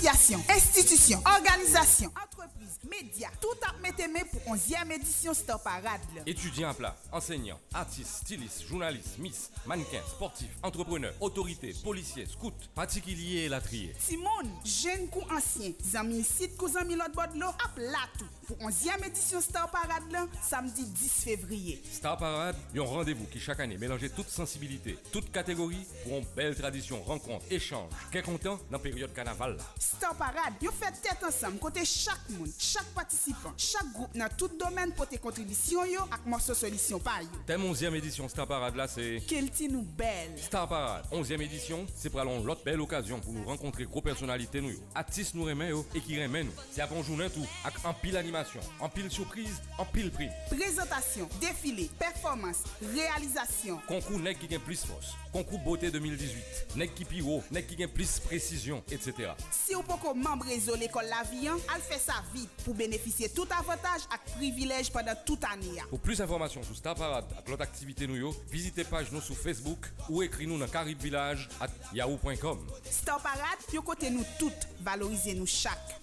association, institution, organisation, entreprise, médias, tout a metté main pour 11e édition Star Parade. Étudiants à plat, enseignants, artistes, stylistes, journalistes, miss, mannequins, sportifs, entrepreneurs, autorités, policiers, scouts, particuliers et latriers. Simone, jeune ou ancien, zami site ou zami l'autre bord de l'eau, à plat tout. Pour 11e édition Star Parade, là, samedi 10 février. Star Parade, un rendez-vous qui chaque année mélange toute sensibilité, toute catégorie pour une belle tradition, rencontre, échange. Qu'est content dans la période carnaval. Star Parade, vous faites tête ensemble, côté chaque monde, chaque participant, chaque groupe dans tout domaine pour tes contributions yo avec morceau solution par yo. Thème 11e édition Star Parade là, c'est Kelti nous belle. Star Parade, 11e édition, c'est pour aller l'autre belle occasion pour nous rencontrer gros personnalités nous. Artistes nous remet et qui remet nous. C'est à bon journée tout, avec un pile animation, en pile surprise, en pile prix. Présentation, défilé, performance, réalisation. Concours nèg qui gagne plus force. Concours beauté 2018. Nèg qui piro, nèg qui gagne plus précision, etc. Si vous pouvez membre réseau l'école La Vie, elle fait ça vite pour bénéficier tout avantage et privilège pendant toute année. Pour plus d'informations sur Star Parade et l'autre activité nous yo, visitez page nous sur Facebook ou écris-nous dans caribvillage@yahoo.com. Star Parade, yo côté nous toutes, valoriser nous chaque.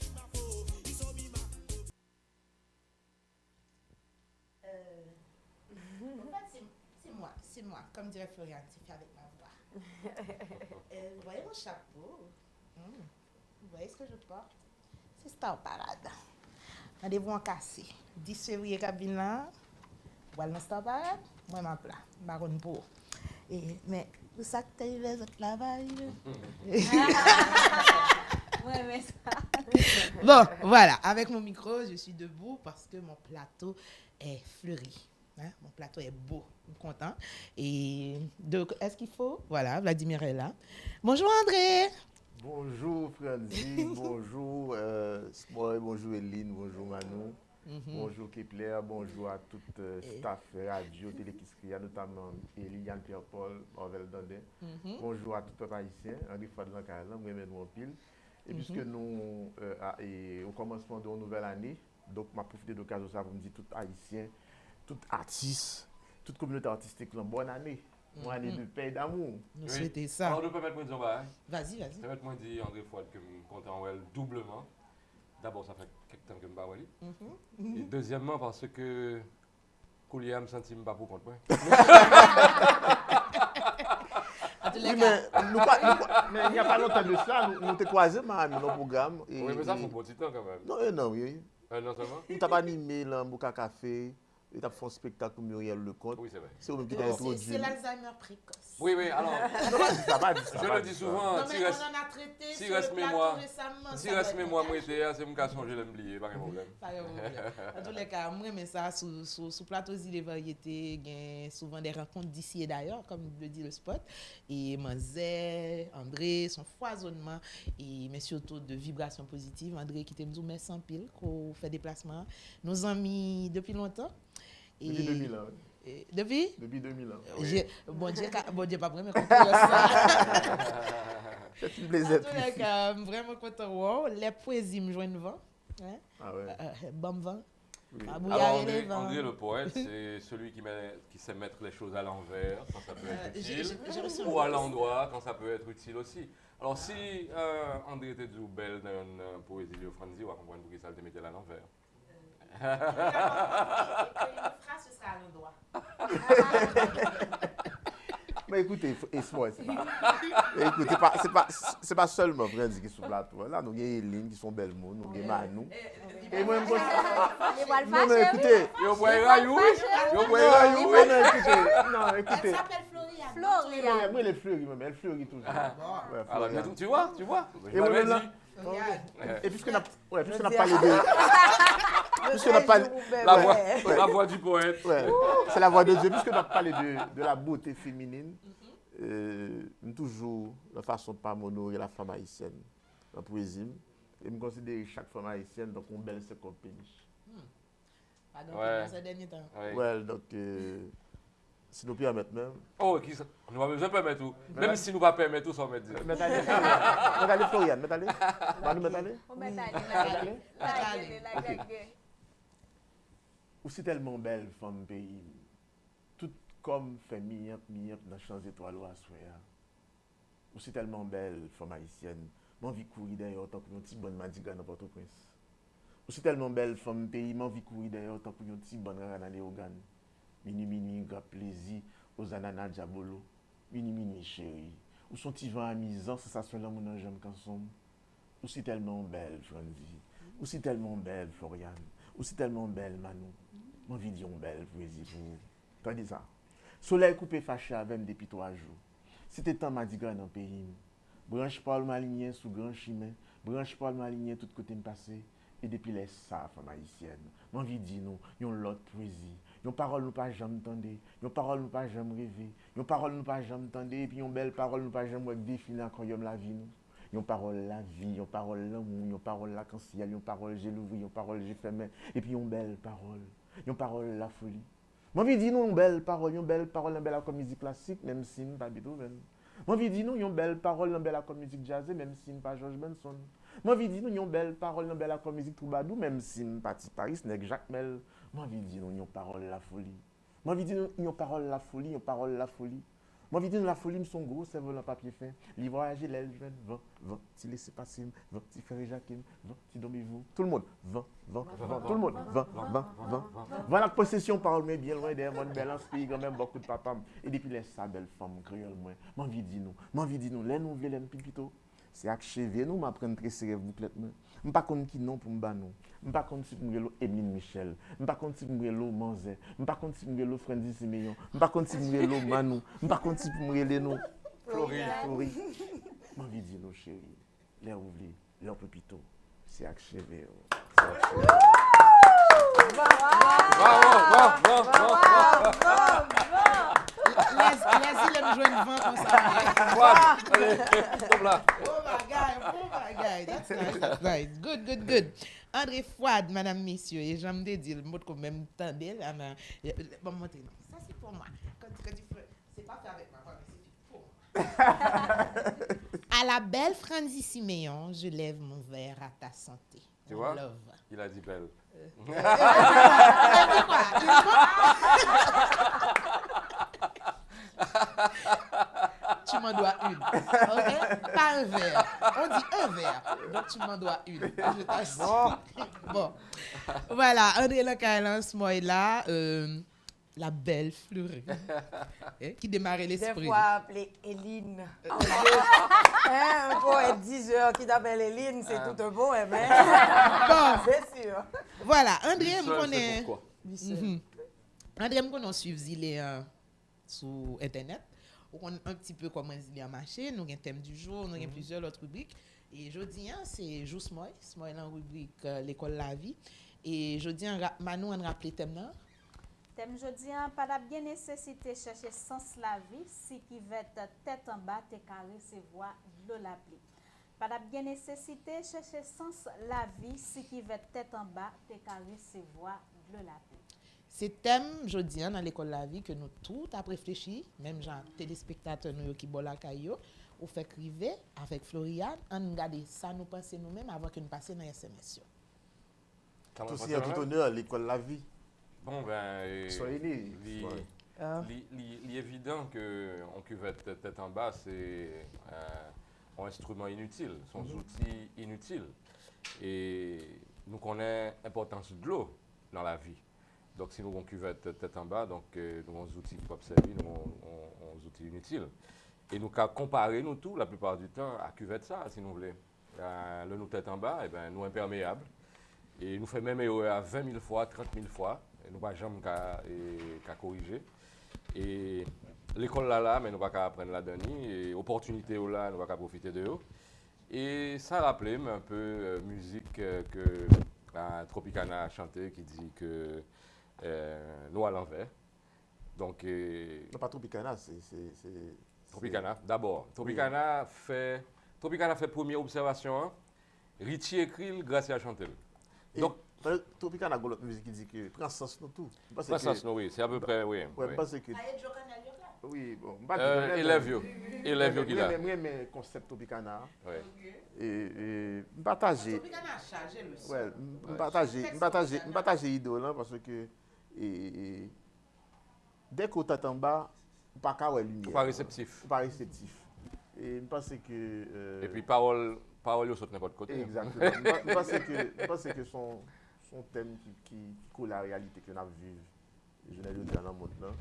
C'est moi, comme dirait Florian, c'est fait avec ma voix. Vous voyez mon chapeau? Vous voyez ce que je porte? C'est Star Parade. Rendez-vous en cassé. 10 février, cabine là. Voilà dans Star Parade. Moi, ma plat. Baronne pour. Mais, vous savez que les autres là-bas. Ouais, mais ça. Bon, voilà. Avec mon micro, je suis debout parce que mon plateau est fleuri. Hein? Mon plateau est beau. Je suis content. Et donc, est-ce qu'il faut? Voilà, Vladimir est là. Bonjour André. Bonjour Franzi, bonjour Spoy, bonjour Eline, bonjour Manou, bonjour Kepler, bonjour à toute staff radio, Télé-Kiskia, notamment Eliane Pierre-Paul, Orvel Dandé. Bonjour à tout haïtien, Henri Fadlan Kalan, moi-même mon pile. Et puisque nous, au commencement de la nouvelle année, donc ma profité de l'occasion ça pour me dire tout haïtien, tout artiste, toute communauté artistique, bonne année. Moi, année de paix et d'amour. Nous souhaitons ça. Alors, nous permettez de dire, Vas-y. permettez-moi de dire, André Fouad, que je suis content doublement. D'abord, ça fait quelques temps que je ne parle pas. Et deuxièmement, parce que Koulia me sentit pas pour compte. Oui, mais il n'y a pas longtemps de ça, nous t'ai croisé dans le programme. Oui, mais ça, il faut un petit temps quand même. Non, oui. Un an seulement? Nous t'avons animé dans Mboka Café. Il a fait un spectacle pour Muriel Lecomte. Oui, c'est vrai. C'est eux qui t'a introduit. C'est l'Alzheimer précoce. Oui, alors. Je le dis souvent, Non, mais on en a traité si sur reste le plateau mémoire, récemment. si reste mémoire, moi, c'est mon cas changer l'oublier, pas de problème. Pas de problème. En tous les cas, moi, mais ça, sous plateau des variétés, il y a souvent des rencontres d'ici et d'ailleurs, comme le dit le spot. Et Manzé, André, son foisonnement, mais surtout de vibrations positives. André qui t'aime mais sans pile, qu'on fait déplacement. Nos amis depuis longtemps. Depuis 2000 ans. Depuis 2000 ans. Oui. Bon Dieu, pas vraiment content de ça. C'est une plaisir. En tous les cas, vraiment content. Wow, les poésies me joignent vent. Hein? Ah ouais. Bon vent. Oui. Alors, André, le poète, c'est celui qui sait mettre les choses à l'envers quand ça peut être utile, ou à l'endroit quand ça peut être utile aussi. Alors, si André était du belle dans une poésie de Franzi, on va comprendre pourquoi ça le mettait à l'envers. Une phrase, ce sera à l'endroit. Mais écoutez, c'est pas seulement Franzi qui est sur le plateau. Là, nous avons Eline qui sont belles mots, nous avons Manou. Et moi, non, mais écoutez. Non, écoutez. Elle s'appelle Florian. Moi, elle fleurit toujours. Alors, tu vois? Et moi-même là. Et puisqu'on a parlé de. Puisqu'on a parlé. La voix du poète. Ouais, c'est la voix de Dieu. Puisqu'on a parlé de la beauté féminine, toujours la façon de ne pas honorer la femme haïtienne en poésie. Et me considérer chaque femme haïtienne donc une belle seconde péniche. Pardon, dans ces derniers temps. Ouais, donc. Si nous permettons même. Oh, on va besoin de permettre tout. Même si nous ne pas permettre tout, ça va mettre. Mettez Florian, mettez. On met Ou c'est tellement belle, femme pays. Tout comme fait miette dans champs étoiles à soir. Ou c'est tellement belle, femme haïtienne. M'envie courir derrière tant que un petit bon madiga dans Port-au-Prince. Ou c'est tellement belle femme pays, m'envie courir derrière tant que un petit bon rana dans Léogane. Mini, grand plaisir aux ananas diabolo. Mini, chérie. Ou son petit vent amusant, sensation là mon ange quand somme. Ou c'est tellement belle, Franzi. Ou c'est tellement belle, Floriane. Ou c'est tellement belle, Manon. M'envie dire belle poésie pour vous. Tandis ça. Soleil coupé fâché avec depuis 3 jours. C'était temps madiga dans le pays. Branche Paul Maligné sous grand chemin. Branche Paul Maligné tout côté me passé. Et depuis les ça, femme haïtienne. M'envie dire nous, yon l'autre poésie. Yon parole nous pas jamais entendre. Yon parole nous pas jamais rêver. Yon parole nous pas jamais entendre. Et puis yon belle parole nous pas jamais définir quand yon la vie nous. Yon parole la vie, yon parole l'amour, yon parole l'arc-en-ciel, yon parole j'ai l'ouvri, yon parole j'ai fermé. Et puis yon belle parole. Yon parole la folie. M'envie dire nous, yon belle parole, une belle comme musique classique, même si nous pas Beethoven. M'envie dire nous, yon belle parole, une belle comme musique jazz, même si nous pas George Benson. M'envie dire nous, yon belle parole, une belle comme musique Troubadou, même si nous pas Paris, n'est Jacques Mel. M'envie dire nous, yon parole la folie. M'envie dire nous, yon parole la folie, yon parole la folie. M'envie dire nous, la folie, son gros cerveau en papier fin. Li voyager l'aile jeune, vent, ti laissez passer, vent, ti faire Jacqueline, vent, ti dormez-vous. Tout le monde, vent, tout le monde, vent. Voilà la possession parole, mais bien loin derrière mon belle pays, quand même beaucoup de papa. Et depuis les sa belle femme, créole, moi, m'envie dire nous, les nous, les pipito. C'est achevé, nous, m'apprendre très serré bouclette. Je ne sais pas qui non pour me banon. Je ne sais pas si je suis Émile Michel. Je ne sais pas si je suis Manzé. Je ne sais pas si je suis Francis Siméon. Je ne sais pas si je suis Manou. Je ne sais pas si je suis nous. Florie. Je vais dire nos chéris. Les ouvriers, les pépito. C'est achevé. Les îles jouent une vente comme ça. Oh my God. That's nice. Good. André Fouad, madame, messieurs, et j'aime dire le mot qu'on même tendait. Bon, montrer. Ça, c'est pour moi. Quand tu fais, c'est pas fait avec ma voix, mais c'est pour moi. À la belle Franzi Siméon, je lève mon verre à ta santé. Tu vois, love. il a dit belle. Tu m'en dois une. OK? Pas un verre. On dit un verre. Donc, tu m'en dois une. Je t'assure. Bon. Voilà. André Lacaillance, moi, est là. La belle Fleury. Qui démarrait l'esprit. Des fois appelée Éline. Un poète 10 heures qui t'appelle Éline, c'est tout un poème. Bon, c'est sûr. Voilà. André, me connaît. André, me connaît suivre sur Internet. On un petit peu comment il a marché. Nous avons un thème du jour, nous avons plusieurs autres rubriques. Et jeudi, c'est Jou Smoy. Smoy dans la rubrique L'école la vie. Et jeudi, Manou, on rappelé le thème là. Thème jeudi, pas la bien nécessité chercher sens la vie, si qui va être tête en bas, te carré recevoir de la pluie. Pas la bien nécessité chercher sens la vie, si qui va être tête en bas, te carré recevoir de la pluie. C'est thème jeudi dans l'école la vie que nous tout a réfléchi, même gens téléspectateurs nous qui bola caillou, ou fait criver avec Floriane, on regarde ça nous penser nous-mêmes avant que nous passions dans SMS. Tout aussi un tout honneur l'école la vie. Bon, ben, soyez il est évident qu'en cuvette tête en bas, c'est un instrument inutile, son outil inutile. Et nous connaissons l'importance de l'eau dans la vie. Donc, si nous avons cuvette tête en bas, donc nous avons des outils qui peuvent servir, nous avons des outils inutiles. Et nous avons comparé nous tous, la plupart du temps, à cuvette ça, si nous voulons. Le nous tête en bas, et ben, nous imperméables. Et nous faisons même à 20 000 fois, 30 000 fois. Nous ne pouvons jamais corriger. Et l'école là, mais nous ne pouvons pas apprendre là-dedans. Et l'opportunité là, nous ne pouvons pas profiter de eux. Et ça rappelait un peu musique que Tropicana a chanté qui dit que nous à l'envers. Donc, non, pas Tropicana, c'est Tropicana, d'abord. Tropicana fait première observation. Richie écrit, Gracia chante. Donc, Tropicana a une musique qui dit que prends sens nous tout. Prends sens nous, oui, c'est à peu près, oui. Oui, parce que. Oui, bon. Élève qui là. Mais concept Tropicana. Oui. Et partager. Tropicana a chargé le son. Ouais, partager idole parce que dès qu'on t'attend bas, pas qu'à lumière. Pas réceptif. Pas réceptif. Et je pense que et puis parole Parole saute n'importe côté. Exactement. Je pense que son thème qui coule la réalité que nous vivons, je ne le dis dans le monde, non?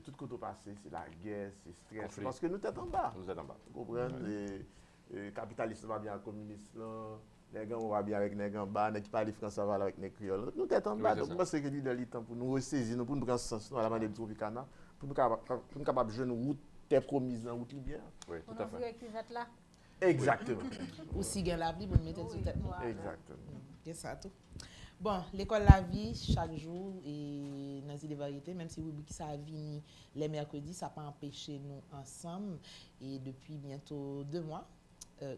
Tout ce qui est passé, c'est la guerre, c'est le stress. Conflit. Parce que nous sommes en bas. Nous êtes en bas. Vous comprenez? Le capitalisme va bien avec le communisme, les gens vont bien avec les gens en bas, les qui parlent français va avec les créoles. Nous sommes en bas. Oui, Donc, je pense que l'idée est temps pour nous ressaisir, pour nous prendre sens à la manière de Tropicana, pour nous capables de jouer une route, t'es promise en route bien. Oui, On tout à a fait. vu cuvette là. Exactement. Aussi, il y a la vie pour nous mettre sur tête. Exactement. C'est ça tout. Bon, l'école La Vie, chaque jour, et dans les variétés, même si rubrique ça a venu les mercredis, ça n'a pas empêché nous ensemble. Et depuis bientôt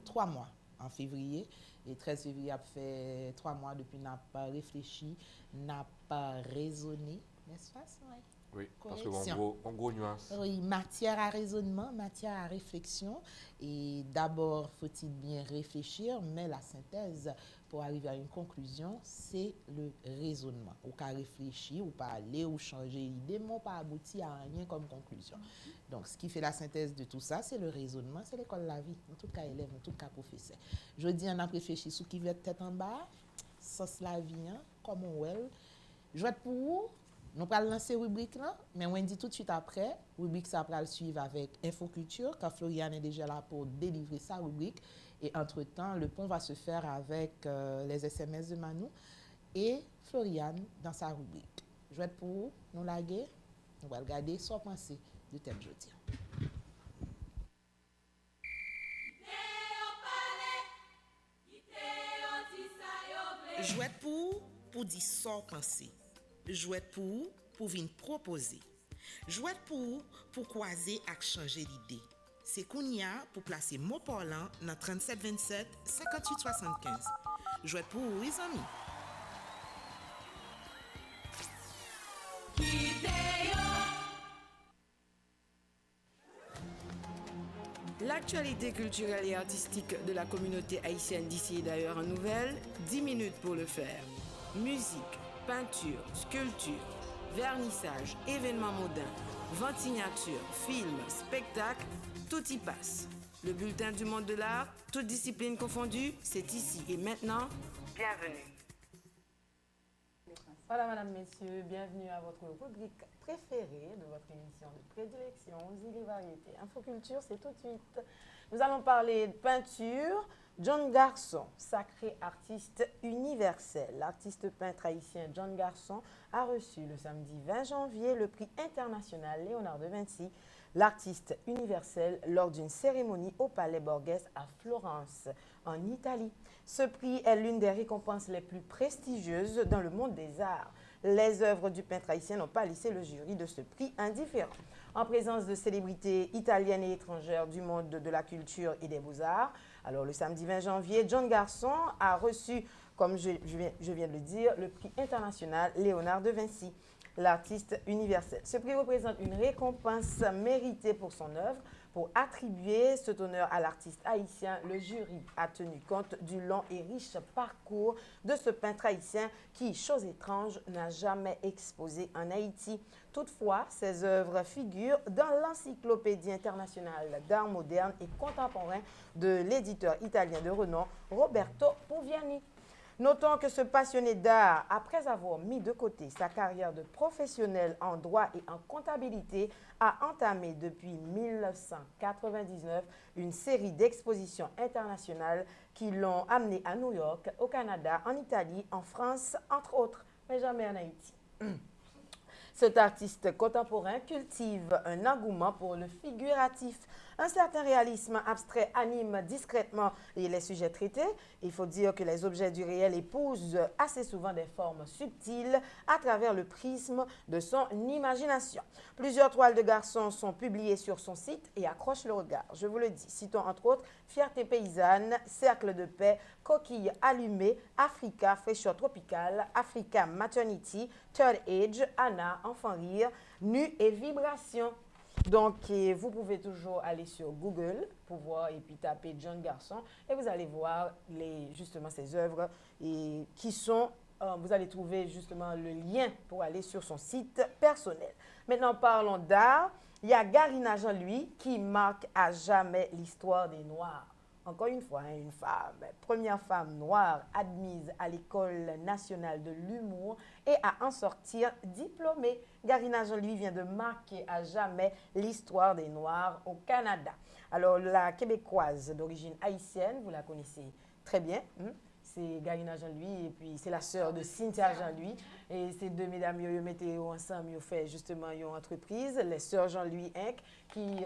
3 mois en février, et 13 février a fait 3 mois depuis n'a pas réfléchi, n'a pas raisonné, n'est-ce pas? Ouais. Oui, parce que Correction. en gros nuance. Oui, matière à raisonnement, matière à réflexion. Et d'abord, faut-il bien réfléchir, mais la synthèse pour arriver à une conclusion, c'est le raisonnement. Ou qu'à réfléchir, ou pas aller, ou changer l'idée, mais pas aboutir à rien comme conclusion. Donc, ce qui fait la synthèse de tout ça, c'est le raisonnement, c'est l'école de la vie, en tout cas élève, en tout cas professeur. Je dis, on a réfléchi sur qui va être tête en bas, sens la vie, hein, comme on well. Je vais être pour vous. Nous allons lancer la rubrique là, mais on dit tout de suite après, rubrique ça va le suivre avec Infoculture, car Floriane est déjà là pour délivrer sa rubrique. Et entre-temps, le pont va se faire avec les SMS de Manu et Floriane dans sa rubrique. Je vais être pour vous, nous laguer, nous allons regarder sans penser de thème jeudi. Jouet pour dire sans penser. Jouet pour venir proposer. Jouet pour croiser et changer l'idée. C'est Kounia pour placer mot parlant dans 37 27 58 75. Jouet pour les amis. L'actualité culturelle et artistique de la communauté haïtienne d'ici et d'ailleurs en nouvelle, 10 minutes pour le faire. Musique, peinture, sculpture, vernissage, événements mondains, vente signature, films, spectacles, tout y passe. Le bulletin du monde de l'art, toutes disciplines confondues, c'est ici et maintenant. Bienvenue. Voilà, madame, messieurs, bienvenue à votre rubrique préférée de votre émission de prédilection, Zili Variété. Infoculture, c'est tout de suite. Nous allons parler de peinture. John Garçon, sacré artiste universel. L'artiste peintre haïtien John Garçon a reçu le samedi 20 janvier le prix international Léonard de Vinci, l'artiste universel, lors d'une cérémonie au Palais Borghese à Florence, en Italie. Ce prix est l'une des récompenses les plus prestigieuses dans le monde des arts. Les œuvres du peintre haïtien n'ont pas laissé le jury de ce prix indifférent. En présence de célébrités italiennes et étrangères du monde de la culture et des beaux-arts, alors le samedi 20 janvier, John Garçon a reçu, comme je viens de le dire, le prix international Léonard de Vinci, l'artiste universel. Ce prix représente une récompense méritée pour son œuvre. Pour attribuer cet honneur à l'artiste haïtien, le jury a tenu compte du long et riche parcours de ce peintre haïtien qui, chose étrange, n'a jamais exposé en Haïti. Toutefois, ses œuvres figurent dans l'Encyclopédie internationale d'art moderne et contemporain de l'éditeur italien de renom Roberto Puviani. Notons que ce passionné d'art, après avoir mis de côté sa carrière de professionnel en droit et en comptabilité, a entamé depuis 1999 une série d'expositions internationales qui l'ont amené à New York, au Canada, en Italie, en France, entre autres, mais jamais en Haïti. Cet artiste contemporain cultive un engouement pour le figuratif. Un certain réalisme abstrait anime discrètement les sujets traités. Il faut dire que les objets du réel épousent assez souvent des formes subtiles à travers le prisme de son imagination. Plusieurs toiles de Garçon sont publiées sur son site et accrochent le regard. Je vous le dis, citons entre autres Fierté paysanne, Cercle de paix, Coquille allumée, Africa, fraîcheur tropicale, Africa Maternity, Third Age, Anna, Enfant rire, Nu et Vibration. Donc, vous pouvez toujours aller sur Google pour voir et puis taper John Garçon et vous allez voir justement ses œuvres et qui sont, vous allez trouver justement le lien pour aller sur son site personnel. Maintenant, parlons d'art. Il y a Gary Nagin, lui, qui marque à jamais l'histoire des Noirs encore une fois, une femme, première femme noire admise à l'École nationale de l'humour et à en sortir diplômée. Garina Jean-Louis vient de marquer à jamais l'histoire des Noirs au Canada. Alors, la Québécoise d'origine haïtienne, vous la connaissez très bien, c'est Garina Jean-Louis et puis c'est la sœur de Cynthia Jean-Louis. Et ces deux mesdames, ils mettent ensemble, ils ont fait justement une entreprise, les sœurs Jean-Louis Inc., qui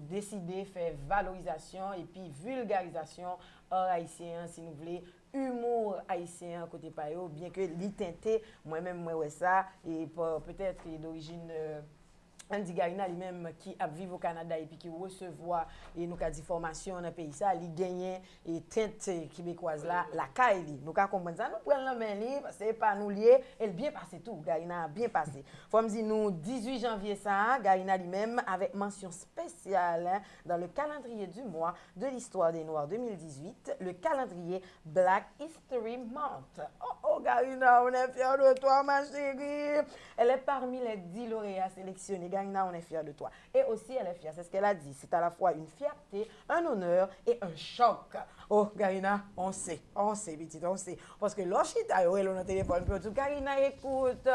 décidé faire valorisation et puis vulgarisation hors haïtien, si vous voulez, humour haïtien côté payo, bien que l'itenté, moi-même, moi, ouais, ça, et peut-être d'origine. Andy Garina lui-même qui a vécu au Canada et puis qui recevoir et nous a dit formation dans le pays ça, il gagne et teinte québécoise là, la caille. Nous avons compris ça, nous prenons la main libre, c'est pas nous lier, elle bien passé tout, Garina a bien passé. Faut me dire nous 18 janvier ça, Garina lui-même avec mention spéciale dans le calendrier du mois de l'histoire des Noirs 2018, le calendrier Black History Month. Oh Garina, on est fiers de toi ma chérie. Elle est parmi les 10 lauréats sélectionnés. Garina, on est fiers de toi. Et aussi, elle est fière, c'est ce qu'elle a dit. C'est à la fois une fierté, un honneur et un choc. Oh, Garina, on sait, petite, on sait. Parce que l'Ochita, elle a le téléphone, puis Garina, écoute,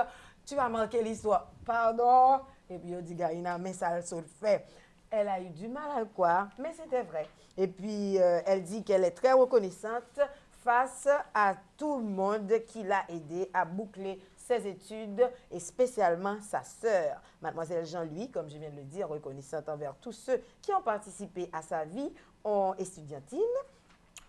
tu vas marquer l'histoire. Pardon. Et puis, on dit, Garina, mais ça, elle se le fait. Elle a eu du mal à le croire, mais c'était vrai. Et puis, elle dit qu'elle est très reconnaissante face à tout le monde qui l'a aidé à boucler ses études et spécialement sa sœur. Mademoiselle Jean-Louis, comme je viens de le dire, reconnaissante envers tous ceux qui ont participé à sa vie estudiantine,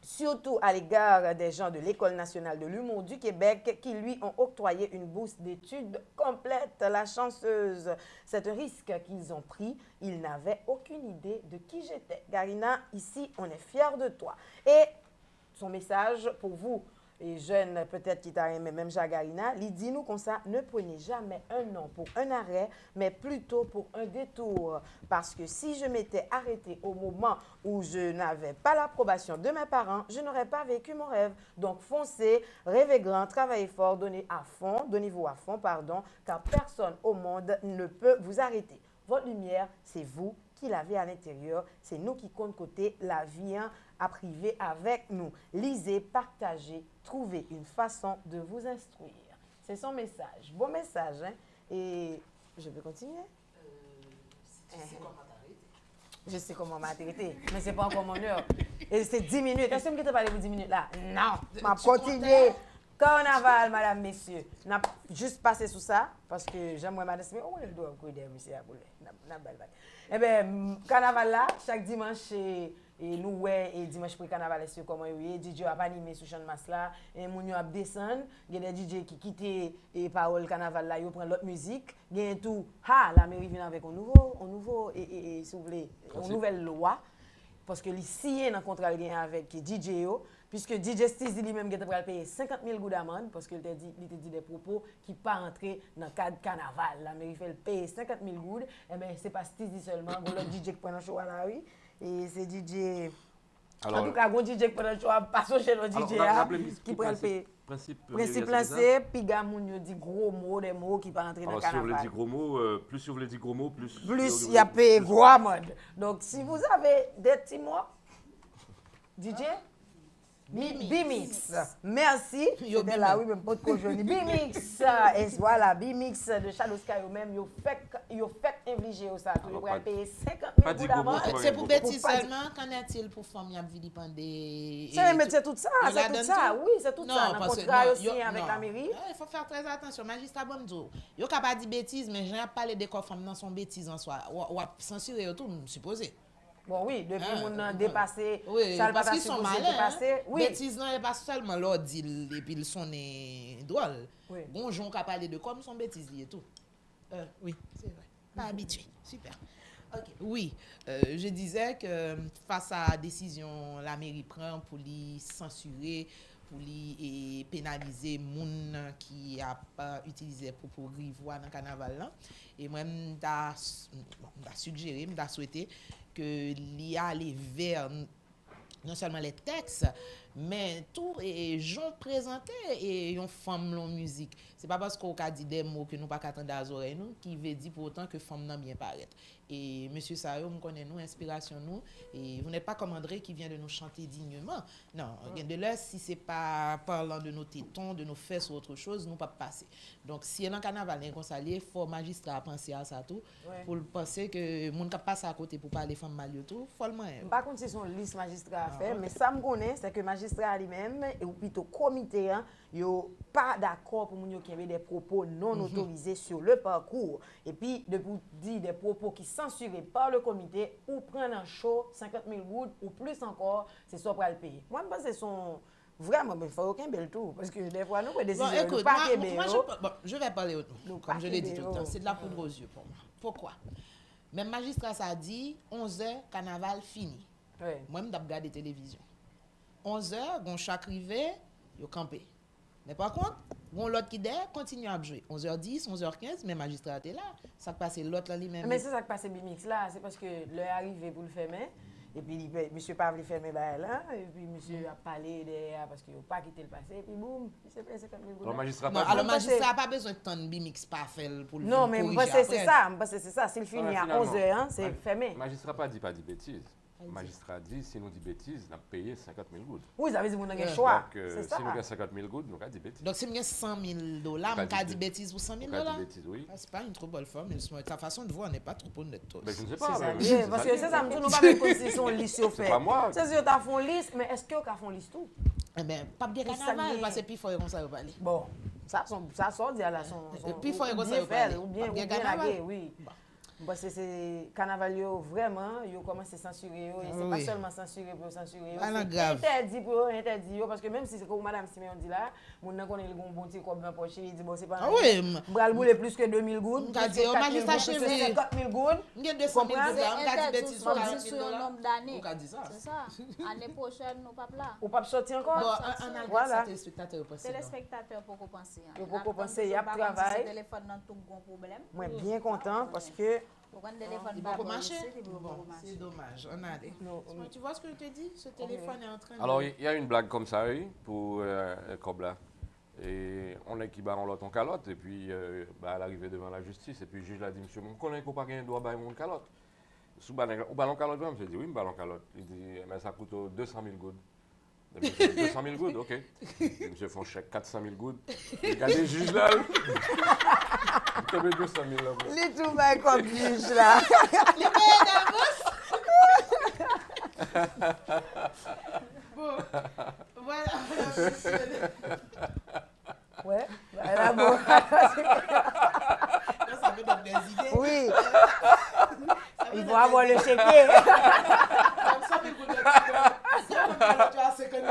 surtout à l'égard des gens de l'École nationale de l'humour du Québec qui lui ont octroyé une bourse d'études complète. La chanceuse, c'est un risque qu'ils ont pris. Ils n'avaient aucune idée de qui j'étais. Garina, ici, on est fiers de toi. Et son message pour vous, les jeunes peut-être qui t'arrêtent, même Jagarina, il dit nous comme ça, ne prenez jamais un non pour un arrêt, mais plutôt pour un détour. Parce que si je m'étais arrêtée au moment où je n'avais pas l'approbation de mes parents, je n'aurais pas vécu mon rêve. Donc foncez, rêvez grand, travaillez fort, donnez-vous à fond, car personne au monde ne peut vous arrêter. Votre lumière, c'est vous qui l'avez à l'intérieur, c'est nous qui comptons côté la vie à priver avec nous. Lisez, partagez, trouvez une façon de vous instruire. C'est son message. Bon message, hein? Et je peux continuer? Je sais comment m'arrêter, mais ce n'est pas encore mon heure. Et c'est 10 minutes. Est-ce que je peux parler pour 10 minutes là? Non, je vais continuer. Carnaval, madame, messieurs. On a juste passé sous ça, parce que j'aimerais madame, mais où est le doigt de monsieur Eh bien, carnaval là, chaque dimanche, et nous, et dimanche pour carnaval, c'est comment il est. DJ a animé sous champ de masse là, et mon a descend. Il y a des DJ qui quittent et parole carnaval là, ils prennent l'autre musique. Il y a tout. La mairie vient avec un nouveau, et si vous voulez, une nouvelle loi. Parce que ici, il y a un contrat avec DJ. Puisque DJ Stizy lui-même a payé 50 000 goûts d'amende parce qu'il t'a dit des propos qui ne sont pas entrés dans le cadre carnaval. La mairie fait payer 50 000 goûts. Eh bien, ce n'est pas Stizy seulement. Il y a DJ qui prend un show à la rue. Et c'est DJ. Alors, en tout cas, il y a DJ qui prend un show à passer chez le DJ qui prend le payer. Principe lancé, puis il dit gros mots, des mots qui ne sont pas entrés dans le carnaval. Si vous voulez dire gros mots, plus il y a payé gros amende. Donc, si vous avez des petits mots, DJ. B-Mix. Merci. C'était là, oui, même pas de conjoint. B-Mix. Et voilà, B-Mix de Shadow Sky eux-mêmes, ils ont fait infliger ça. Ils ont payé 50 000 d'amende. C'est pour bêtise seulement. Qu'en est-il pour femmes qui ont vilipendé? C'est tout ça. C'est tout ça. Oui, c'est tout ça. Dans le contrat aussi avec la mairie. Il faut faire très attention. Magistrat Bonzo, il n'y a pas de bêtises, mais je n'ai pas parlé de quoi femmes dans son bêtise en soi. Ou à censurer tout, supposé. Bon, oui, depuis qu'on a dépassé, oui, ça parce qu'ils sont malins. Oui. Bêtises, non, n'est pas seulement l'ordi et puis ils sont drôles. Oui. Bonjour, on a parlé de comme son bêtises et tout. Oui, c'est vrai. Pas habitué. Super. Okay. Oui, je disais que face à la décision la mairie prend pour les censurer, pour les pénaliser les gens qui a pas utilisé propos grivois dans le carnaval. Et moi, je suggéré, je souhaité que l'IA allait vers non seulement les textes, Mais tout et j'ont présenté et une femme en musique. C'est pas parce qu'on a dit des mots que nous pas attendre à oreilles nous qui veut dire pour autant que femme n'a bien paraître. Et monsieur Sayo, nous connaît nous inspiration nous et vous n'êtes pas comme André qui vient de nous chanter dignement. Non, de là si c'est pas parlant de nos tétons, de nos fesses ou autre chose, nous pas passer. Donc si dans carnaval comme ça il faut magistrat penser à ça tout pour penser que monde qui passe à côté pour parler femme mal tout, follement. Par contre, c'est son liste magistrat à faire, mais ça me connaît, c'est que magistrat lui-même ou plutôt comité yo pas d'accord pour moun yo qui avait des propos non autorisés sur le parcours et puis de vous dire des propos qui censurés par le comité ou prendre un show 50 000 gouttes ou plus encore, c'est ça pour le payer. Moi je pense que sont vraiment il faut aucun bel tout parce que des fois nous prenons des décisions écoute, pas je vais parler autrement comme je l'ai dit tout le temps, c'est de la poudre aux yeux pour moi. Pourquoi? Même magistrat ça dit 11h carnaval fini. Ouais. Moi je regarder télévision. 11h gon chaque rivé, yo campé. Mais par contre, l'autre qui derrière continue à jouer. 11h10, 11h15, mais magistrat est là. Ça passe l'autre là lui-même. Mais c'est ça qui passe Bimix là, c'est parce que l'heure arrivé pour le fermer. Et puis, monsieur pas voulu fermer là, et puis monsieur a parlé derrière parce qu'il n'a pas quitté le passé, et puis boum, monsieur paye 50 000 Alors, magistrat non, alors, magistrat n'a pas besoin de temps de Bimix pas faire pour le non, mais c'est ça. S'il finit à 11h, c'est fermé. Magistrat pas dit bêtises. Magistrat dit, si nous dit bêtises, nous avons payé 50 000 gouttes. Oui, ça veut dire qu'on a un choix. Donc, c'est ça. si nous avons 50 000 gouttes, nous avons dit bêtises. Donc, si nous avons 100 000 $, on a dit bêtises pour 100 000 $. On a dit bêtises, oui. C'est pas une trop bonne forme. Ta façon de voir n'est pas trop honnête. Mais je ne sais pas. Parce que c'est ça, nous n'avons pas même constitution liste au fait. C'est pas moi. C'est sûr, tu as fait liste, mais est-ce que tu as fait liste tout? Eh bien, pas bien carnaval, parce que puis il faut comme ça parler. Bon, ça sort d'y aller. Et puis il faut comme ça parler. Ou bien laguer, oui. Parce que c'est carnaval vraiment, ils commencent à censurer, et c'est pas seulement censurer pour censurer, c'est interdit pour interdit parce que même si c'est comme madame Siméon dit là, mon nan connaît le bon petit comme dans poche, il dit bon c'est pas bral bouler plus que 2000 gouttes, on dit au magistrat chef 50 000 gouttes, on gagne 200 000 $, on dit bêtises sur un nombre d'années. On dit ça. C'est ça. Année prochaine nous pas là. Ou pas sortir encore. Bon, voilà. Téléspectateurs pour penser. Pour penser, il y a travail. Téléphone dans tout bon problème. Moi bien content parce que c'est dommage. On a allé. Tu vois ce que je te dis? Ce téléphone est en train de... Alors, il y a une blague comme ça, oui, pour Cobla. Et on est qui bat en l'autre en calotte, et puis à l'arrivée devant la justice, et puis le juge l'a dit, monsieur, on connaît qu'on pas gagner droit à mon calotte. Sous ballon calotte, je dis, oui, ballon calotte. Il dit, mais ça coûte 200 000 gouttes. 200 000 gouttes, ok. Et monsieur font chèque 400 000 gouttes. Regardez le juge là. Il met 200 000 là. Les tout bas comme juge là. Les meilleurs bon, voilà. Ouais, voilà bon. Ça me donne des idées. Oui. Il faut avoir le chéquier. Comme ça, mais tu as 50 000.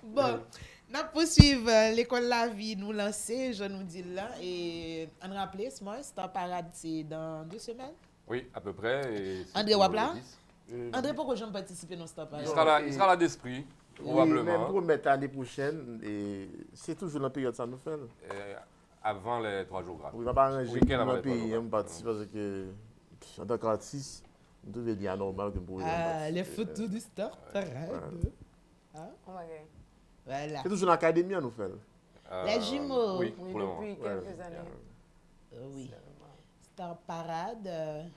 Bon, nous poursuivons l'école La Vie, nous lancer, je nous dis là, et on rappelle, Star Parade, c'est dans 2 semaines? Oui, à peu près. André Wapla? André, pourquoi je ne participe dans Star Parade? Il sera là d'esprit, probablement. Même pour mettre l'année prochaine, c'est toujours dans la période ça nous fait. Avant les 3 jours gras. Oui, je ne vais pas arranger pour un pays, parce que en tant qu'artiste, on devait dire normal que pour les photos du Star Parade. Voilà. C'est toujours l'académie à nous faire. Les jumeaux. Oui, pour le moment. Depuis quelques années. Oui. Star Parade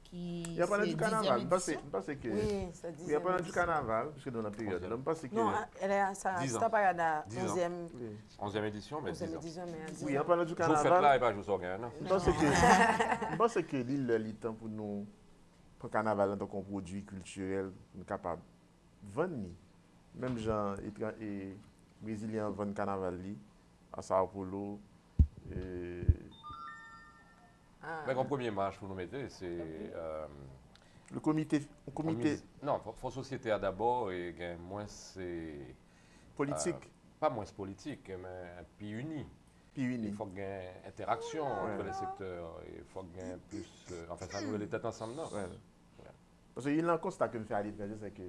qui. Il y a pas du carnaval. Je pense que. Oui, ça dit. Il y a pas du carnaval, parce que dans la période. Je pense que. Non, elle est Star Parade à 11e édition, mais 10 ans. Oui, il y a pas du carnaval. Vous faites là et pas je vous organe. Je pense que l'île est le temps pour nous, pour le carnaval en tant qu'on produit culturel, nous sommes capables de vendre. Même gens et brésiliens vendent carnaval à Sao Paulo. Mais comme premier marche, vous nous mettez, c'est. Le comité. Non, Fonds Société a d'abord et moins c'est. Politique. Pas moins politique, mais puis uni. Il faut qu'il y ait une interaction entre les secteurs. Il faut qu'il y ait plus. Enfin, ça nous les têtes ensemble, non? Parce qu'il y a un constat que nous faisons à l'étranger, c'est que.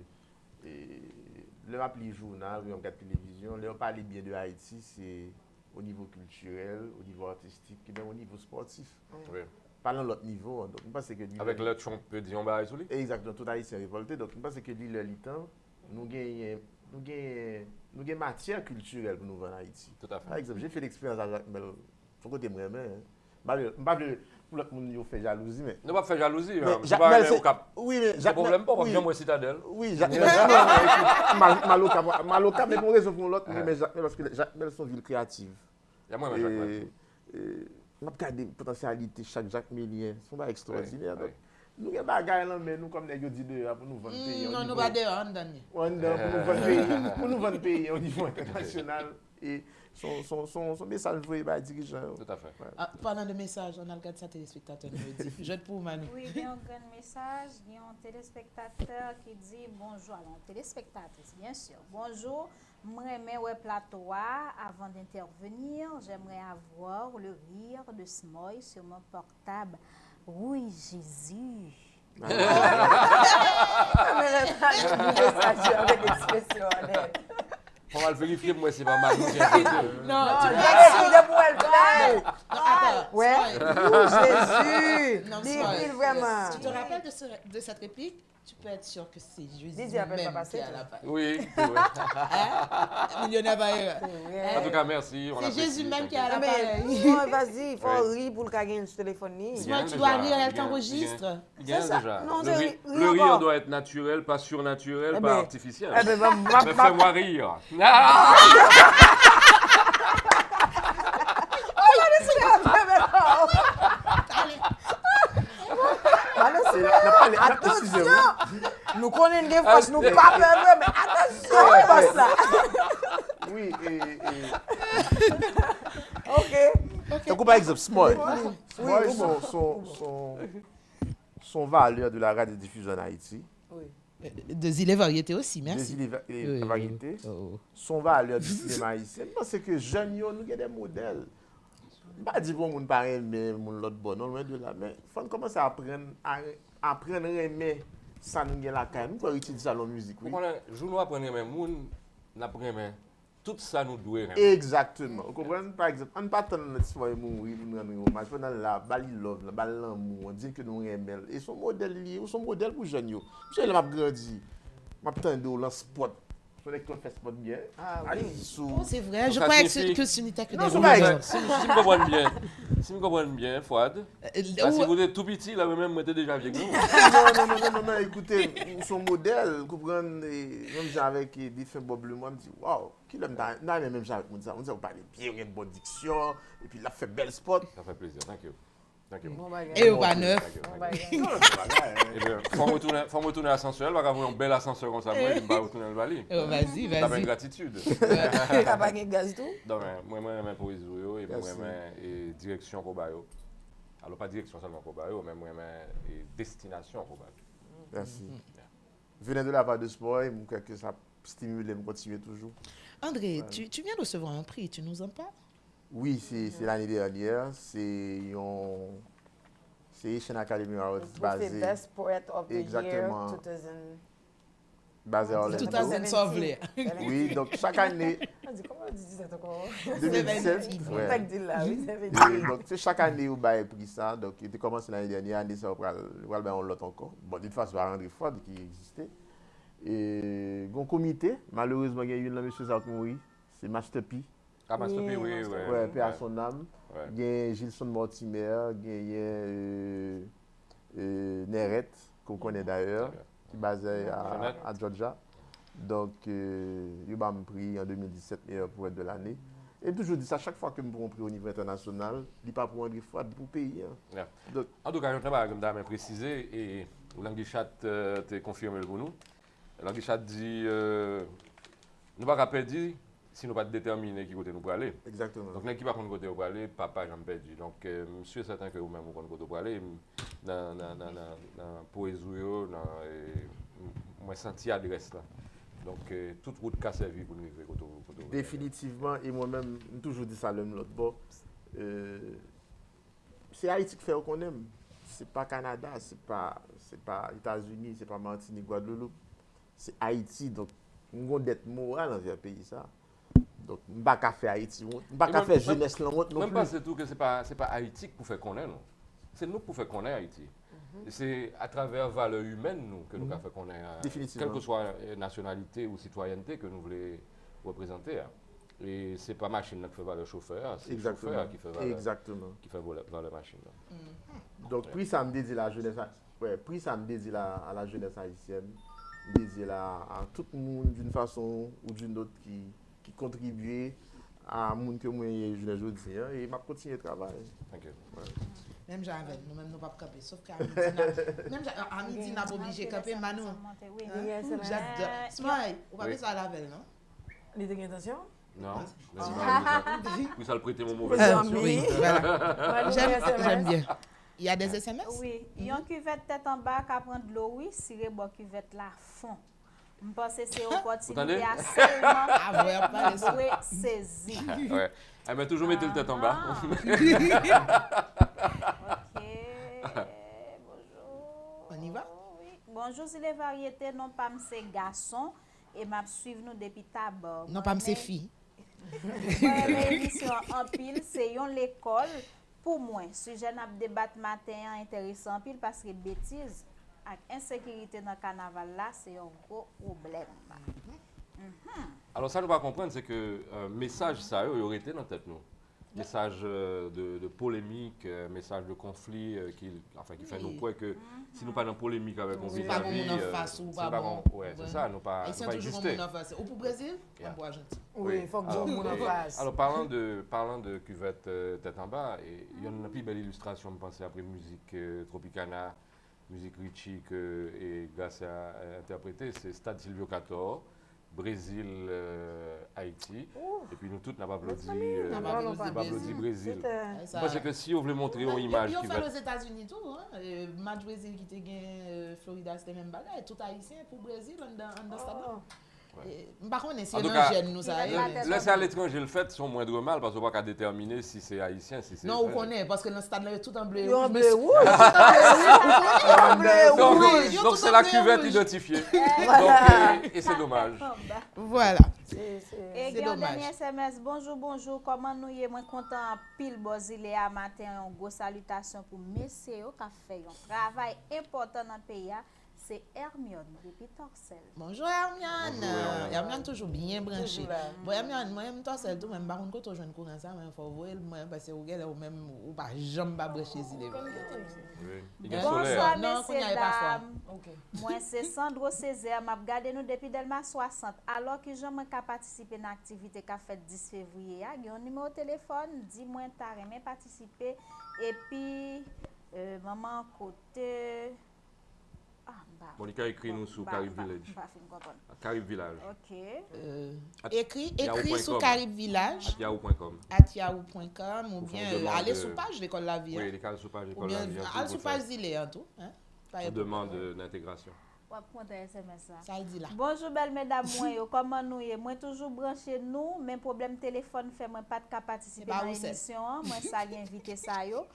Le appli journal, ou la télévision, le parler bien de Haïti, c'est au niveau culturel, au niveau artistique, et même au niveau sportif. Oui. pas dans l'autre niveau. Donc, je pense que Avec l'autre, on peut dire on va sur lui. Exactement, tout haïtien révolté. Donc, je pense que le temps, nous gagnons matière culturelle pour nous vendre en Haïti. Tout à fait. Par exemple, j'ai fait l'expérience à Jacques Mel. Faut que tu me remettes. Pour l'autre monde, il fait jalousie. Mais... Ne pas faire jalousie. Mais Jacques Mel, c'est... Oui, mais Jacques Mel, problème pas, parce que moi, citadelle. Oui, Jacques Mel. Maloka, mais pour raison pour l'autre, mais Jacques Mel, parce que Jacques Mel, c'est une ville créative. Il y a moi, Jacques Mel. On a regardé la potentialité chaque Jacques Melien. C'est pas extraordinaire. Nous avons des bagages là, mais nous, comme les gens disent, pour nous vendre pays. Non, nous pas dehors, on donne. Pour nous vendre pays au niveau international. Et son message voyé par les dirigeants. Tout à fait. Parlant de messages, on a regardé ça téléspectateur nous dit. Je pour Manu. Oui, il y a un grand message, il y a un téléspectateur qui dit bonjour. Alors, téléspectatrice, bien sûr. Bonjour, j'aimerais ouais plateau avant d'intervenir, j'aimerais avoir le rire de Smoy sur mon portable. Oui, Jésus. Mais avec expression honnête. On va le vérifier, moi, c'est pas mal. Non, tu m'as pour elle. Attends. Ouais. Jésus. Non, dis vraiment. Tu te rappelles de cette réplique? Tu peux être sûr que c'est Jésus même qui a la page. Oui. Millionnaire bailleur. En tout cas, merci. C'est Jésus même qui a la page. Vas-y, il faut rire pour le gagner sur le téléphone. Tu dois rire, elle t'enregistre. C'est ça. Déjà. Non, le rire doit être naturel, pas surnaturel, pas artificiel. Mais fais-moi rire. Attention, nous connaissons des fois, nous pas peur, mais attention, pas ça. Oui, Ok. Donc, par exemple, Smoy, son valeur de la radiodiffusion en Haïti, de Zile Variété aussi, merci. des îles variétés, son valeur du cinéma haïtien, parce que jeunes, nous avons des modèles. Je ne vais pas dire que nous parlons mais l'autre bon, non, loin de là, mais il faut commencer à apprendre à aimer ça nous gagne la caille. Nous pouvons utiliser ça dans la musique. Oui. Nous nous apprenons mais moun n'apprenons tout ça nous doit. Exactement. Vous comprenez par exemple, on ne pas attendre notre soirée mourir pour nous rendre hommage. Pendant la bali love, la bali l'amour, on dit que nous aimons et son modèle lié, son modèle pour jeunes yo. Monsieur m'a grandi. M'a tendre dans sport. On est qu'on fait sport bien. Ah oui. C'est vrai, je crois que ce n'était que des rumeurs. Si je me comprends bien, Fouad, si vous êtes tout petit, là même moi j'étais déjà avec nous. Non, écoutez, son modèle, vous comprenez, même avec des fins Bob Le moi, je me dis, waouh, qui l'aime dans même genre avec moi, on dit, vous parlez bien, il y a une bonne diction, et puis il a fait bel sport. Ça fait plaisir, thank you. Et au bas neuf. Faut me retourner à l'ascenseur, parce qu'avoir un bel ascenseur comme ça, moi, je ne vais pas retourner dans le vallée. Vas-y. T'as une gratitude. T'as pas de gaz tout? Non, mais moi, j'aime pour les et moi, j'aime direction pour Bayo. Alors, pas direction seulement pour Bayo, mais moi, j'aime destination pour Bayo. Merci. Venez de la part de sport, je crois que ça stimule et me continue toujours. André, tu viens de recevoir un prix, tu nous en parles? Oui, c'est l'année dernière. C'est Asian Academy Awards basé. Best Poet of the exactement, Year 2000. Basé à Orlando. 2017. Oui, donc chaque année. Comment on dit ça encore? 2017. Donc c'est chaque année où il pris ça. Donc il a commencé l'année dernière, l'année ça on l'autre encore. Bon, de toute façon, André Ford qui existait. Et un comité, malheureusement, il y a eu un monsieur Zarkouri, c'est Master P. Ah, Master P, oui. Ouais, paix à son âme. Il y a Gilson Mortimer, il y a Neret, qu'on connaît d'ailleurs, qui est basé à Georgia. Donc, il m'a pris en 2017 meilleur poète de l'année. Et toujours dit ça, chaque fois que je prends un prix au niveau international, il n'est pas pour André Fouad, pour payer. En tout cas, je travaille comme tu as précisé, et Languichat t'a confirmé pour nous. Languichat dit, nous ne pouvons pas perdre si nous ne sommes pas déterminés qui côté nous pour aller. Exactement. Donc, l'équipe qui va côté pour aller, papa, j'en perdu. Donc, je suis certain que vous-même, vous côté pour aller, pour les ouvriers, moi, senti adresse là. Donc, toute route qui a servi pour nous côté. Définitivement, et moi-même, j'ai toujours dit ça l'autre bord. C'est Haïti qui fait qu'on aime. C'est pas Canada, c'est pas États-Unis, c'est pas Martinique, Guadeloupe. C'est Haïti. Donc, nous avons d'être moral dans ce pays ça. Donc, je ne vais pas faire Haïti, je ne vais pas faire jeunesse non plus. Même pas c'est tout que c'est pas Haïti pour faire qu'on est, non. c'est nous qui faisons connaître Haïti. Et c'est à travers valeurs humaines nous, que nous avons fait connaître, quelle que soit nationalité ou citoyenneté que nous voulons représenter. Et ce n'est pas la machine qui fait valeur chauffeur, c'est le chauffeur qui fait valeur machine. Donc, prix ça me dit la jeunesse, prix ça me dit à la jeunesse haïtienne, dit à tout le monde d'une façon ou d'une autre qui contribue à monde que moi je le dis et m'a continuer à travailler. Même j'avais, nous-mêmes nous pas camper, sauf qu'à midi n'a pas obligé de camper, Manu. J'adore. Smile, on va faire ça à la veille, non? Les intentions? Non. Puis ça le prêter mon mauvais oui, voilà. J'aime bien. Il y a des SMS? Oui, il y a une cuvette tête en bas qui prend de l'eau, oui, si les bonnes cuvettes là fond. Je pense que c'est une opportunité à seulement saisir. Ouais. Elle m'a toujours mis le tête en bas. Ok. Bonjour. On y va? Oui. Bonjour, si les variétés non pas c'est garçon et m'a suivre nous depuis tabac. Non pas c'est fille. L'émission en pile, c'est l'école. Pour moi, sujet n'a débat matin intéressant en pile parce que bêtises et insécurité dans le carnaval là, c'est un gros problème. Alors ça, nous va comprendre, c'est que message ça, il aurait été dans la tête nous. Message de polémique, message de conflit qui fait nous croire que si nous pas dans polémique avec nos vis-à-vis, c'est ça, nous pas exister. Ou pour Brésil, on boit gentil. Oui, il faut que nous en fasse. Alors parlant de cuvette tête en bas, il y a une plus belle illustration, je pense, après musique Tropicana, musique Richie et Gassi a interprété, c'est Stade Silvio XIV. Brésil, Haïti, et puis nous tous n'avons pas applaudi Brésil. Parce que si on voulait montrer une image qui va... aux États-Unis tout, match Brésil qui était gagné, Florida c'était même bagarre, tout haïtien pour Brésil dans stade. Par contre, c'est un gêne nous ça. Laissez à l'étranger le fait, sont moindre mal parce qu'on ne peut pas déterminer si c'est haïtien, si c'est. Non, on connaît parce que dans le stade là tout en bleu. En bleu, donc c'est la cuvette identifiée. Et c'est dommage. Voilà. Et dernier SMS, bonjour, comment nous y est moins content pile bozile à matin, une grosse salutation pour messieurs qui a fait un travail important dans le pays. C'est Hermione depuis Torcel. Bonjour Hermione. Hermione toujours bien branché. Bon Hermione, moi même Torcel tout même par contre quand on joue courant ça, il faut voir moi parce que ou même ou pas jamais pas branché si les. Bonsoir messieurs dames. Moi c'est Sandro Césaire, m'a regardé nous depuis Delma 60 alors que j'aimerais participer dans l'activité qu'a fait 10 février. Il y a un numéro de téléphone, dis-moi t'as aimé participer et puis maman côté Monica écrit nous sur Carib Village. Carib Village. Ok. Écrit sur Carib Village. @yahoo.com. @yahoo.com ou bien aller sur page l'école la vie. Oui, aller sur page l'école la vie. Aller sur page d'île en tout. On demande d'intégration. Ça dit là. Bonjour belle mesdames, comment nous y est? Moi toujours branché nous, même problème téléphone fait moi pas de participer à l'émission, moi ça y invité ça yo.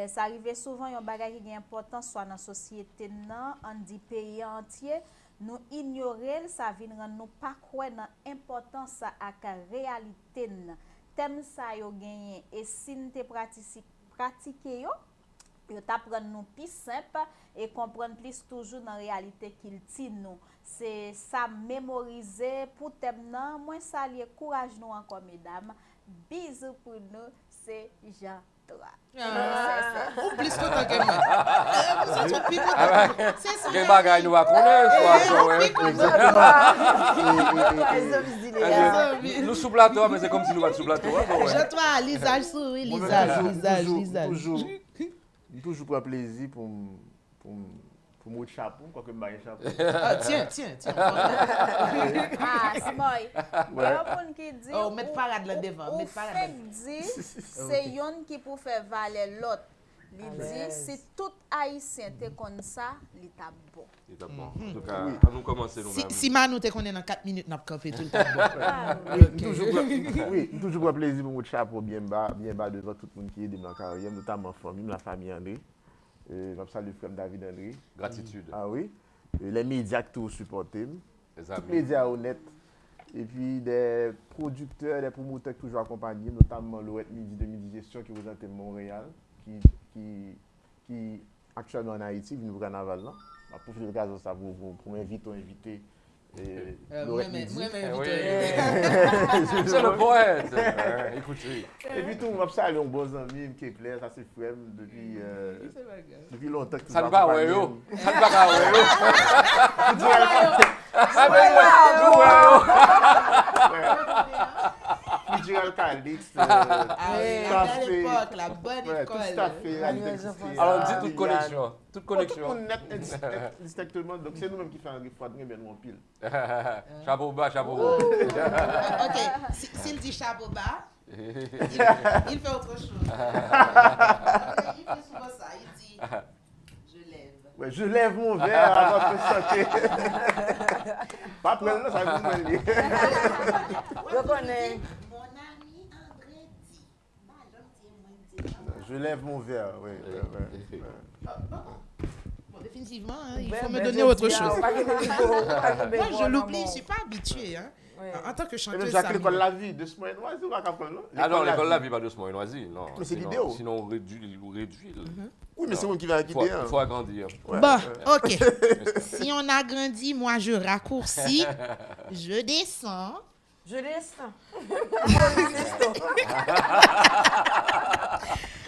Ça arrive souvent un bagage qui est important soit dans la société nan, en dit pays entier, nous ignorer ça vient rendre nous pas croire dans importance à la réalité nan. Thème ça yo gagné et si nous te pratiquer yo t'apprendre nous plus simple et comprendre plus toujours dans la réalité qu'il tient nous. C'est ça mémoriser pour thème nan, moi saluer courage nous encore mesdames. Bisous pour nous, c'est Jean. Ou plus content que moi. C'est ça. Les bagailles nous va connaître. Nous sous plateau, mais c'est comme si nous sommes sous plateau. Je toi, lisage sous, oui, lisage. Toujours pour un plaisir pour mon chapeau, quoi que je m'aille chapeau. Tiens. C'est moi. Il y a un qui dit. Oh, mettre parade là devant. Mettre parade là devant. C'est yon qui pour faire valer l'autre. Il dit si tout haïtien te comme ça, il t'a bon. Il t'a bon. En tout cas, nous commencer nous-mêmes. Si Manu te connaît dans 4 minutes, n'a pas fait tout le temps. Oui, toujours pour un plaisir pour mon chapeau bien bas devant tout le monde qui est dans la carrière, notamment la famille André. Je salue le frère David André. Gratitude. Ah oui. Les médias qui ont supporté. Les médias honnêtes. Et puis des producteurs, des promoteurs qui toujours accompagnés, notamment l'Ouest Midi de Midi Gestion qui représente Montréal, qui qui actuellement en Haïti, vient au carnaval là. Pour profiter de l'occasion ça pour m'inviter. Moi, C'est le poète. Écoutez. Et puis tout, on va saluer un bon ami qui est plaît, ça c'est frère depuis longtemps que ça ne va pas ouais. Ça ne va pas Gérald Calix, à l'époque, la bonne école. Tout à fait. Alors, on dit toute connexion. Toute connexion. Tout net, distinctement. Donc, c'est nous-mêmes qui faisons un refroid, bien mon pile. Chapeau bas, chapeau haut. Ok, s'il dit chapeau bas, il fait autre chose. Il fait souvent ça, il dit je lève. Ouais, je lève mon verre à votre santé. Pas après là, ça va vous mener. Je connais. Je lève mon verre, oui. Bon, définitivement, hein, il faut me donner autre chose. Moi, je l'oublie, je ne suis pas habituée. Hein. Oui. En tant que chanteuse, Même Jacques l'école la vie, 2 semaines, c'est pas capable, non? Ah non, l'école la vie, pas 2 semaines, noisy. Non. Mais c'est l'idéal. Sinon, on réduit. Oui, mais c'est moi qui vais quitter. Il faut agrandir. Ouais. Bon, ok. Si on agrandit, moi, je raccourcis, je descends. Je laisse.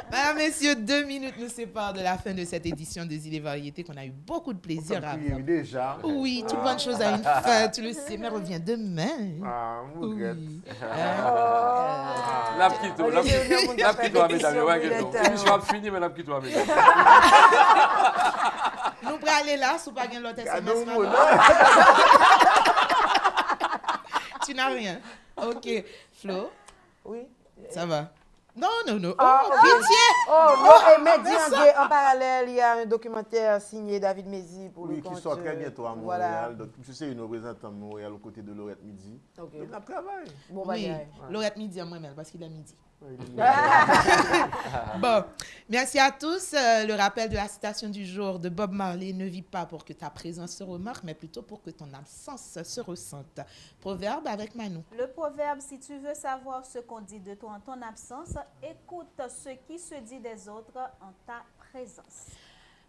Mesdames, messieurs, 2 minutes nous séparent de la fin de cette édition des Îles et Variétés qu'on a eu beaucoup de plaisir à faire. Déjà. Oui, toute bonne chose a une fin. Tu le sais, mais revient demain. Ah, mon regrette. Oui. La petite, mesdames. L'émission a fini, mais la petite, mesdames. Nous pourrons aller là, si vous n'avez pas l'autre SMS. Tu n'as rien. Ok. Flo, Oui. ça va? Non. Oh, pitié! Mais en parallèle, il y a un documentaire signé David Mézy pour le compte. Oui, qui sort très bientôt à Montréal. Donc, je sais une représentante de Montréal aux côtés de Laurette Midi. Ok. Donc, on travaille. Bon, Oui, ouais. Laurette Midi à moi-même, parce qu'il a midi. Bon, merci à tous. Le rappel de la citation du jour de Bob Marley: ne vis pas pour que ta présence se remarque, mais plutôt pour que ton absence se ressente. Proverbe avec Manou. Le proverbe: si tu veux savoir ce qu'on dit de toi en ton absence, écoute ce qui se dit des autres en ta présence.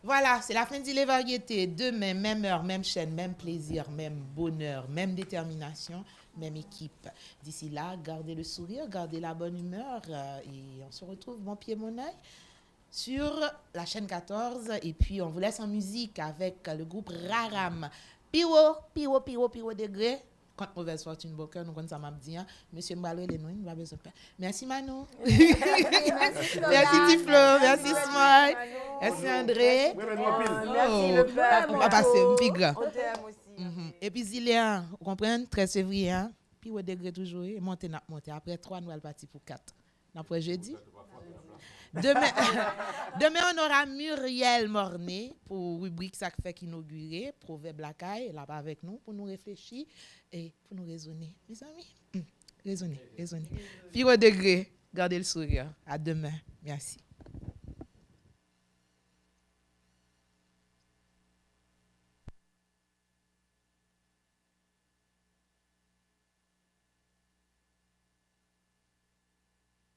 Voilà, c'est la fin d'Îles et Variétés. Demain, même heure, même chaîne, même plaisir, même bonheur, même détermination, même équipe. D'ici là, gardez le sourire, gardez la bonne humeur et on se retrouve mon pied, mon œil sur la chaîne 14. Et puis, on vous laisse en musique avec le groupe Raram. Piwo degré. Contre mauvaise fortune, Boker, nous connaissons ça m'a dit. Monsieur Mbalou, les nous, il va besoin de paix. Merci Manou. Merci Tiflo. Merci Smoy. Merci André. Merci le père. On va passer un petit grand. On t'aime aussi. Et puis, Zilien, vous comprenez, 13 février, hein? Puis, au degré toujours, monter. Après 3, nous allons partir pour 4. Après jeudi. Demain, on aura Muriel Mornay pour rubrique ça fait qu'inaugurer, Proverbe la caille, là-bas avec nous, pour nous réfléchir et pour nous raisonner. Mes amis, raisonner. Puis, au degré, gardez le sourire. À demain. Merci.